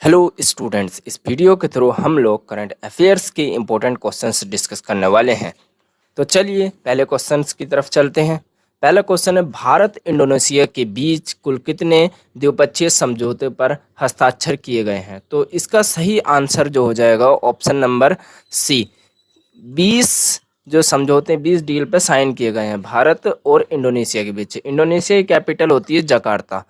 Hello students, इस video के through हम लोग करंट अफेयर्स के इम्पोर्टेंट क्वेश्चंस डिस्कस करने वाले हैं। तो चलिए पहले क्वेश्चंस की तरफ चलते हैं। पहला क्वेश्चन है, भारत इंडोनेशिया के बीच कुल कितने द्विपक्षीय समझौते पर हस्ताक्षर किए गए हैं? तो इसका सही आंसर जो हो जाएगा ऑप्शन नंबर सी, 20 जो समझौते 20 डील पर साइन किए गए हैं भारत और इंडोनेशिया के बीच। इंडोनेशिया की कैपिटल होती है जकार्ता,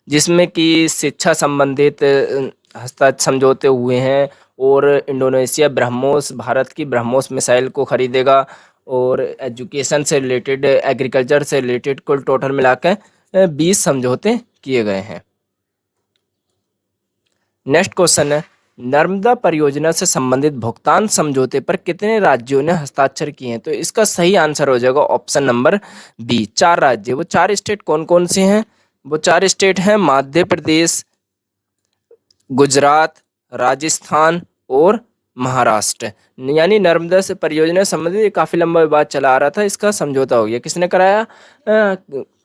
जिसमें कि शिक्षा संबंधित हस्ताक्षर समझौते हुए हैं। और इंडोनेशिया ब्रह्मोस, भारत की ब्रह्मोस मिसाइल को खरीदेगा। और एजुकेशन से रिलेटेड, एग्रीकल्चर से रिलेटेड कुल टोटल मिलाकर 20 समझौते किए गए हैं। नेक्स्ट क्वेश्चन है, नर्मदा परियोजना से संबंधित भुगतान समझौते पर कितने राज्यों ने हस्ताक्षर किए हैं? तो इसका सही आंसर हो जाएगा ऑप्शन नंबर बी, 4 राज्य। वो 4 स्टेट कौन कौन से हैं? वो 4 स्टेट हैं मध्य प्रदेश, गुजरात, राजस्थान और महाराष्ट्र। यानी नर्मदा से परियोजना से संबंधित काफी लंबा विवाद चला आ रहा था, इसका समझौता हो गया। किसने कराया?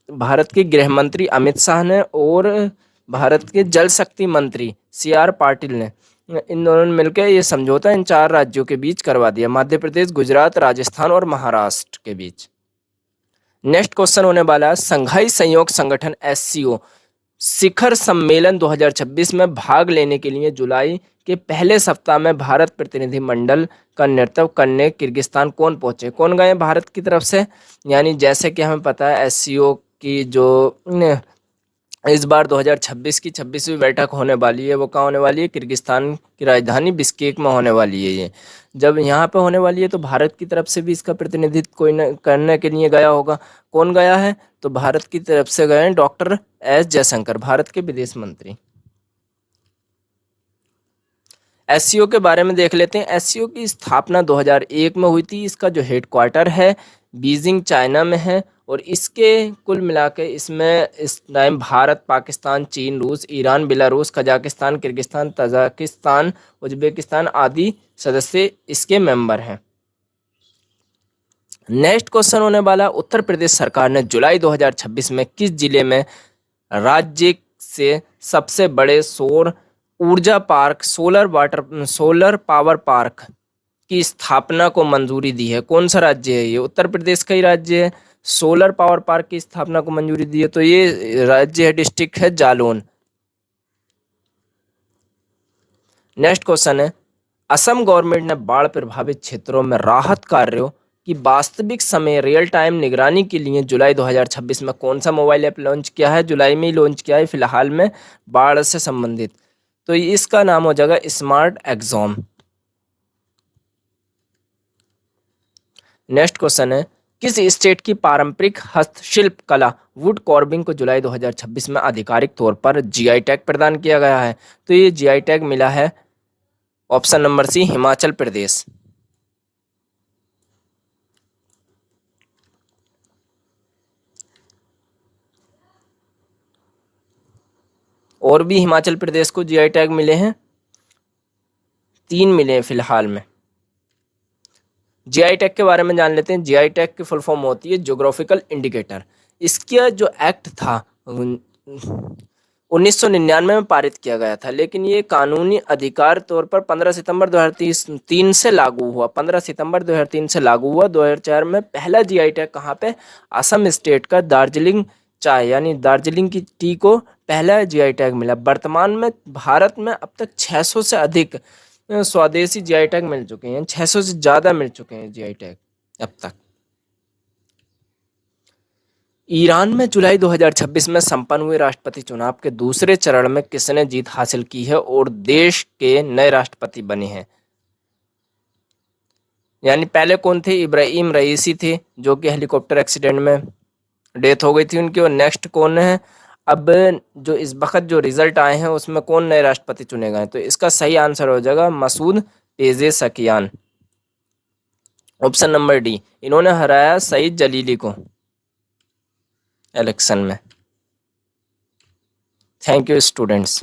भारत के गृह मंत्री अमित शाह ने और भारत के जल शक्ति मंत्री CR पाटिल ने, इन दोनों ने मिलकर ये समझौता इन 4 राज्यों के बीच करवा दिया, मध्य प्रदेश, गुजरात, राजस्थान और महाराष्ट्र के बीच। नेक्स्ट क्वेश्चन होने वाला है, संघाई सहयोग संगठन SCO शिखर सम्मेलन 2026 में भाग लेने के लिए जुलाई के पहले सप्ताह में भारत प्रतिनिधिमंडल का नेतृत्व करने किर्गिस्तान कौन पहुंचे? कौन गए भारत की तरफ से? यानी जैसे कि हमें पता है SCO की जो इस बार 2026 की 26वीं बैठक होने वाली है, वो कहाँ होने वाली है? किर्गिस्तान की राजधानी बिश्केक में होने वाली है। ये जब यहाँ पे होने वाली है तो भारत की तरफ से भी इसका प्रतिनिधित्व कोई न करने के लिए गया होगा। कौन गया है? तो भारत की तरफ से गए हैं डॉक्टर S जयशंकर, भारत के विदेश मंत्री। SCO के बारे में देख लेते हैं। SCO की स्थापना 2001 में हुई थी। इसका जो हेडक्वार्टर है बीजिंग, चाइना में है। और इसके कुल मिला के इसमें इस टाइम भारत, पाकिस्तान, चीन, रूस, Iran, Belarus, Kazakhstan, Kyrgyzstan, Tajikistan, Uzbekistan आदि सदस्य इसके मेंबर हैं। नेक्स्ट क्वेश्चन होने वाला, उत्तर प्रदेश सरकार ने जुलाई 2026 में किस जिले में राज्य से सबसे बड़े सौर ऊर्जा पार्क, सोलर पावर पार्क की स्थापना को मंजूरी दी है? कौन सा राज्य है ये? उत्तर प्रदेश का ही राज्य है। सोलर पावर पार्क की स्थापना को मंजूरी दी है, तो ये राज्य है, डिस्ट्रिक्ट है जालौन। नेक्स्ट क्वेश्चन है, असम गवर्नमेंट ने बाढ़ प्रभावित क्षेत्रों में राहत कार्यों की वास्तविक समय रियल टाइम निगरानी के लिए जुलाई 2026 में कौन सा मोबाइल ऐप लॉन्च किया है? जुलाई में ही लॉन्च किया है फिलहाल में, बाढ़ से संबंधित। तो इसका नाम हो जाएगा स्मार्ट एक्सॉम। नेक्स्ट क्वेश्चन है, किस स्टेट की पारंपरिक हस्तशिल्प कला वुड कार्विंग को जुलाई 2026 में आधिकारिक तौर पर GI टैग प्रदान किया गया है? तो ये GI टैग मिला है option number C, Himachal Pradesh. और भी हिमाचल प्रदेश को GI टैग मिले हैं, 3 मिले हैं फिलहाल में। GI टैग के बारे में जान लेते हैं। GI टैग की फुल फॉर्म होती है ज्योग्राफिकल इंडिकेटर। इसका जो एक्ट था 1999 में पारित किया गया था, लेकिन ये कानूनी अधिकार तौर पर 15 सितंबर 2003 से लागू हुआ। 15 सितंबर 2003 से लागू हुआ। 2004 में पहला GI टैग कहाँ पे? असम स्टेट का दार्जिलिंग चाय, यानी दार्जिलिंग की टी को पहला GI टैग मिला। वर्तमान में भारत में अब तक 600 से अधिक स्वदेशी GI टैग मिल चुके हैं, 600 से ज्यादा मिल चुके हैं GI टैग अब तक। ईरान में जुलाई 2026 में संपन्न हुए राष्ट्रपति चुनाव के दूसरे चरण में किसने जीत हासिल की है और देश के नए राष्ट्रपति बने हैं? यानी पहले कौन थे? इब्राहिम रईसी थे, जो कि हेलीकॉप्टर एक्सीडेंट में डेथ हो गई थी उनकी। और नेक्स्ट कौन है? अब जो इस वक्त जो रिजल्ट आए हैं उसमें कौन नए राष्ट्रपति चुने गए? तो इसका सही आंसर हो जाएगा Masoud Pezeshkian, option number D. इन्होंने हराया सईद जलीली को इलेक्शन में। Thank you students.